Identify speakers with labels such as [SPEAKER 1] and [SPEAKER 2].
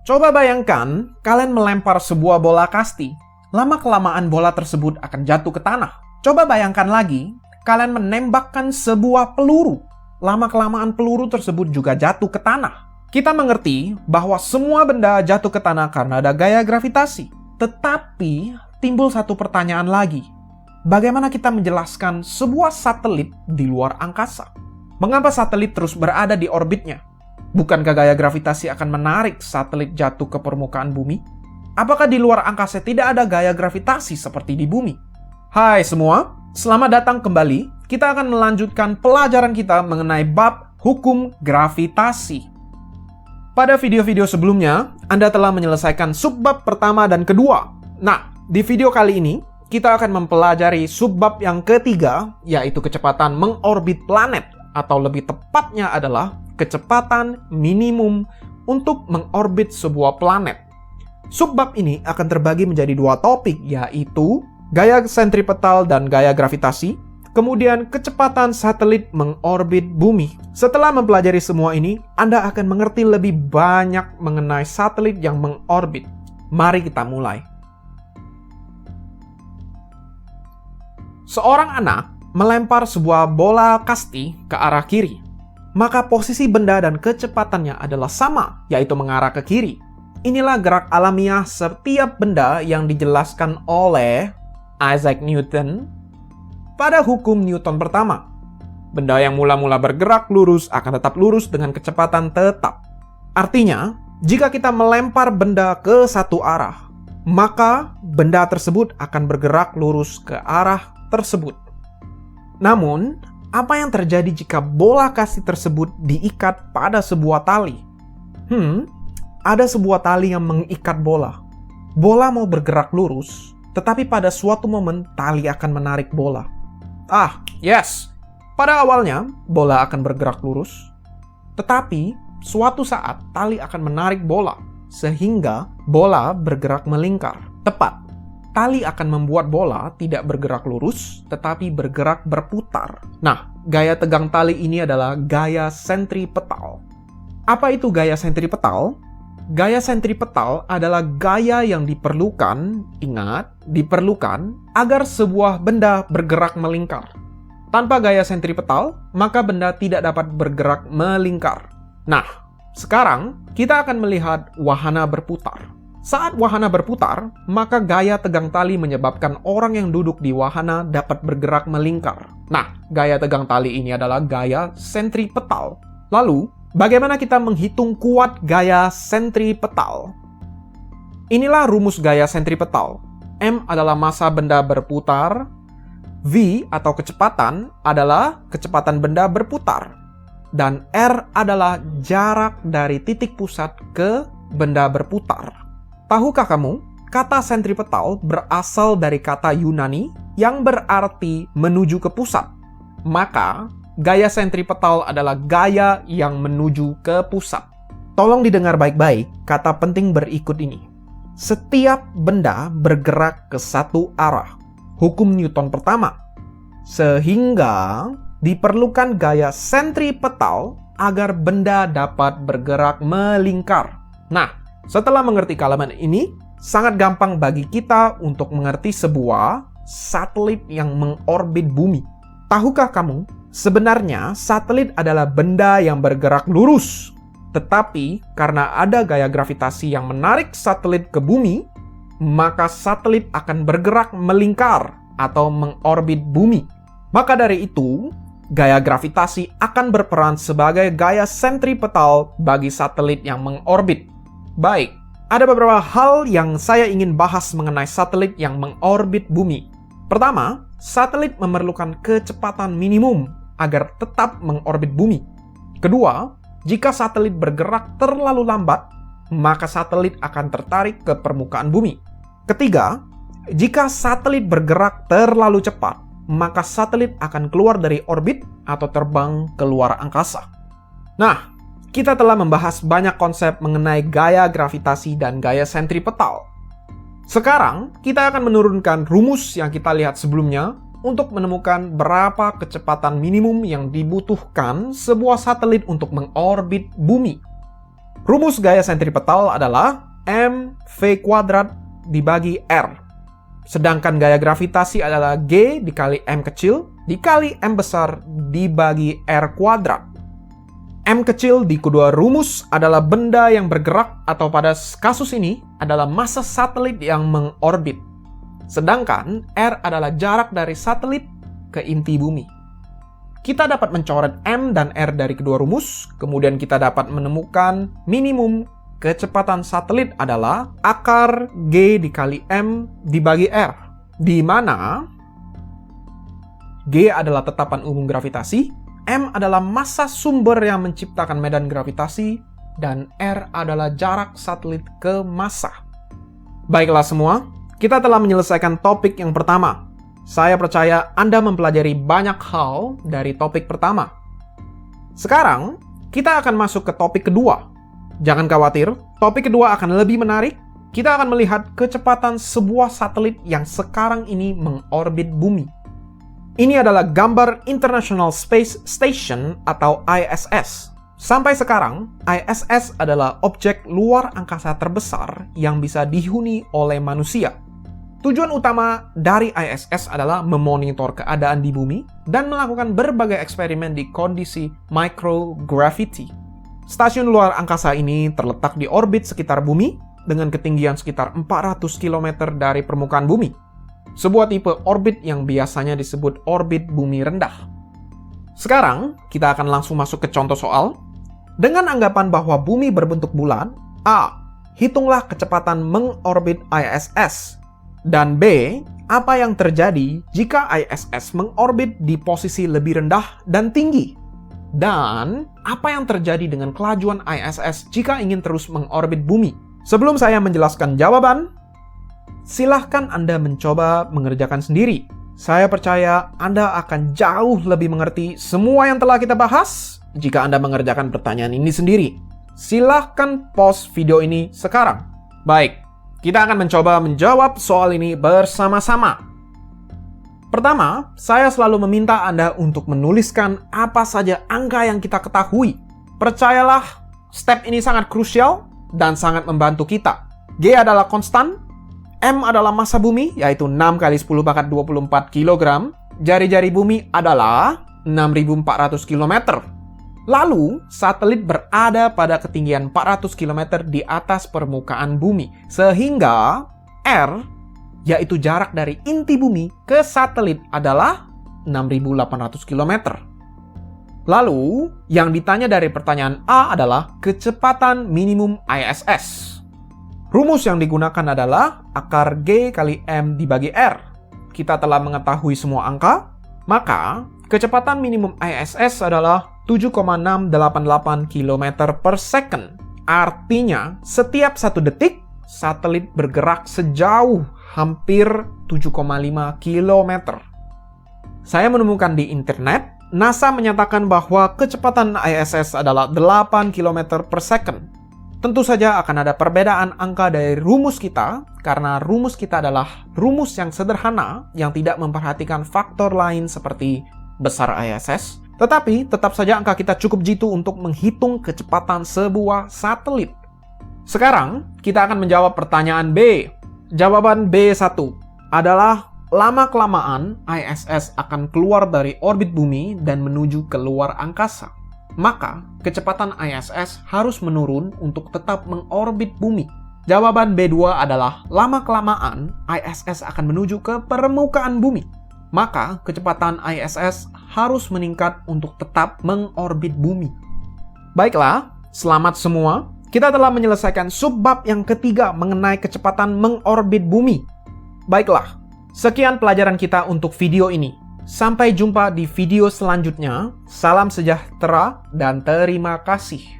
[SPEAKER 1] Coba bayangkan kalian melempar sebuah bola kasti. Lama-kelamaan bola tersebut akan jatuh ke tanah. Coba bayangkan lagi, kalian menembakkan sebuah peluru. Lama-kelamaan peluru tersebut juga jatuh ke tanah. Kita mengerti bahwa semua benda jatuh ke tanah karena ada gaya gravitasi. Tetapi, timbul satu pertanyaan lagi. Bagaimana kita menjelaskan sebuah satelit di luar angkasa? Mengapa satelit terus berada di orbitnya? Bukankah gaya gravitasi akan menarik satelit jatuh ke permukaan bumi? Apakah di luar angkasa tidak ada gaya gravitasi seperti di bumi? Hai semua, selamat datang kembali. Kita akan melanjutkan pelajaran kita mengenai bab hukum gravitasi. Pada video-video sebelumnya, Anda telah menyelesaikan subbab pertama dan kedua. Nah, di video kali ini, kita akan mempelajari subbab yang ketiga, yaitu kecepatan mengorbit planet, atau lebih tepatnya adalah kecepatan minimum untuk mengorbit sebuah planet. Subbab ini akan terbagi menjadi dua topik, yaitu gaya sentripetal dan gaya gravitasi, kemudian kecepatan satelit mengorbit bumi. Setelah mempelajari semua ini, Anda akan mengerti lebih banyak mengenai satelit yang mengorbit. Mari kita mulai. Seorang anak melempar sebuah bola kasti ke arah kiri. Maka posisi benda dan kecepatannya adalah sama, yaitu mengarah ke kiri. Inilah gerak alamiah setiap benda yang dijelaskan oleh Isaac Newton pada hukum Newton pertama. Benda yang mula-mula bergerak lurus akan tetap lurus dengan kecepatan tetap. Artinya, jika kita melempar benda ke satu arah, maka benda tersebut akan bergerak lurus ke arah tersebut. Namun, apa yang terjadi jika bola kasti tersebut diikat pada sebuah tali? Ada sebuah tali yang mengikat bola. Bola mau bergerak lurus, tetapi pada suatu momen tali akan menarik bola. Yes. Pada awalnya, bola akan bergerak lurus. Tetapi, suatu saat tali akan menarik bola, sehingga bola bergerak melingkar. Tepat. Tali akan membuat bola tidak bergerak lurus, tetapi bergerak berputar. Nah, gaya tegang tali ini adalah gaya sentripetal. Apa itu gaya sentripetal? Gaya sentripetal adalah gaya yang diperlukan, diperlukan agar sebuah benda bergerak melingkar. Tanpa gaya sentripetal, maka benda tidak dapat bergerak melingkar. Nah, sekarang kita akan melihat wahana berputar. Saat wahana berputar, maka gaya tegang tali menyebabkan orang yang duduk di wahana dapat bergerak melingkar. Nah, gaya tegang tali ini adalah gaya sentripetal. Lalu, bagaimana kita menghitung kuat gaya sentripetal? Inilah rumus gaya sentripetal. M adalah massa benda berputar, V atau kecepatan adalah kecepatan benda berputar, dan R adalah jarak dari titik pusat ke benda berputar. Tahukah kamu, kata sentripetal berasal dari kata Yunani yang berarti menuju ke pusat. Maka, gaya sentripetal adalah gaya yang menuju ke pusat. Tolong didengar baik-baik kata penting berikut ini. Setiap benda bergerak ke satu arah. Hukum Newton pertama. Sehingga diperlukan gaya sentripetal agar benda dapat bergerak melingkar. Nah, setelah mengerti kalimat ini, sangat gampang bagi kita untuk mengerti sebuah satelit yang mengorbit bumi. Tahukah kamu, sebenarnya satelit adalah benda yang bergerak lurus. Tetapi, karena ada gaya gravitasi yang menarik satelit ke bumi, maka satelit akan bergerak melingkar atau mengorbit bumi. Maka dari itu, gaya gravitasi akan berperan sebagai gaya sentripetal bagi satelit yang mengorbit. Baik, ada beberapa hal yang saya ingin bahas mengenai satelit yang mengorbit bumi. Pertama, satelit memerlukan kecepatan minimum agar tetap mengorbit bumi. Kedua, jika satelit bergerak terlalu lambat, maka satelit akan tertarik ke permukaan bumi. Ketiga, jika satelit bergerak terlalu cepat, maka satelit akan keluar dari orbit atau terbang ke luar angkasa. Nah, kita telah membahas banyak konsep mengenai gaya gravitasi dan gaya sentripetal. Sekarang, kita akan menurunkan rumus yang kita lihat sebelumnya untuk menemukan berapa kecepatan minimum yang dibutuhkan sebuah satelit untuk mengorbit bumi. Rumus gaya sentripetal adalah mv kuadrat dibagi r. Sedangkan gaya gravitasi adalah G dikali M kecil dikali M besar dibagi R kuadrat. M kecil di kedua rumus adalah benda yang bergerak atau pada kasus ini adalah massa satelit yang mengorbit. Sedangkan R adalah jarak dari satelit ke inti bumi. Kita dapat mencoret M dan R dari kedua rumus, kemudian kita dapat menemukan minimum kecepatan satelit adalah akar G dikali M dibagi R, di mana G adalah tetapan umum gravitasi, M adalah massa sumber yang menciptakan medan gravitasi, dan R adalah jarak satelit ke massa. Baiklah semua, kita telah menyelesaikan topik yang pertama. Saya percaya Anda mempelajari banyak hal dari topik pertama. Sekarang, kita akan masuk ke topik kedua. Jangan khawatir, topik kedua akan lebih menarik. Kita akan melihat kecepatan sebuah satelit yang sekarang ini mengorbit bumi. Ini adalah gambar International Space Station atau ISS. Sampai sekarang, ISS adalah objek luar angkasa terbesar yang bisa dihuni oleh manusia. Tujuan utama dari ISS adalah memonitor keadaan di bumi dan melakukan berbagai eksperimen di kondisi microgravity. Stasiun luar angkasa ini terletak di orbit sekitar bumi dengan ketinggian sekitar 400 km dari permukaan bumi. Sebuah tipe orbit yang biasanya disebut orbit bumi rendah. Sekarang, kita akan langsung masuk ke contoh soal. Dengan anggapan bahwa bumi berbentuk bulat, A. Hitunglah kecepatan mengorbit ISS. Dan B. Apa yang terjadi jika ISS mengorbit di posisi lebih rendah dan tinggi? Dan apa yang terjadi dengan kelajuan ISS jika ingin terus mengorbit bumi? Sebelum saya menjelaskan jawaban, silahkan Anda mencoba mengerjakan sendiri. Saya percaya Anda akan jauh lebih mengerti semua yang telah kita bahas jika Anda mengerjakan pertanyaan ini sendiri. Silahkan pause video ini sekarang. Baik, kita akan mencoba menjawab soal ini bersama-sama. Pertama, saya selalu meminta Anda untuk menuliskan apa saja angka yang kita ketahui. Percayalah, step ini sangat krusial dan sangat membantu kita. G adalah konstan, M adalah massa bumi, yaitu 6 kali 10 pangkat 24 kg. Jari-jari bumi adalah 6.400 km. Lalu, satelit berada pada ketinggian 400 km di atas permukaan bumi. Sehingga, R, yaitu jarak dari inti bumi ke satelit adalah 6.800 km. Lalu, yang ditanya dari pertanyaan A adalah kecepatan minimum ISS. Rumus yang digunakan adalah akar G kali M dibagi R. Kita telah mengetahui semua angka, maka kecepatan minimum ISS adalah 7,688 km per second. Artinya, setiap 1 detik, satelit bergerak sejauh hampir 7,5 km. Saya menemukan di internet, NASA menyatakan bahwa kecepatan ISS adalah 8 km per second. Tentu saja akan ada perbedaan angka dari rumus kita, karena rumus kita adalah rumus yang sederhana yang tidak memperhatikan faktor lain seperti besar ISS. Tetapi, tetap saja angka kita cukup jitu untuk menghitung kecepatan sebuah satelit. Sekarang, kita akan menjawab pertanyaan B. Jawaban B1 adalah lama-kelamaan ISS akan keluar dari orbit bumi dan menuju ke luar angkasa. Maka, kecepatan ISS harus menurun untuk tetap mengorbit bumi. Jawaban B2 adalah lama-kelamaan ISS akan menuju ke permukaan bumi. Maka, kecepatan ISS harus meningkat untuk tetap mengorbit bumi. Baiklah, selamat semua. Kita telah menyelesaikan subbab yang ketiga mengenai kecepatan mengorbit bumi. Baiklah, sekian pelajaran kita untuk video ini. Sampai jumpa di video selanjutnya. Salam sejahtera dan terima kasih.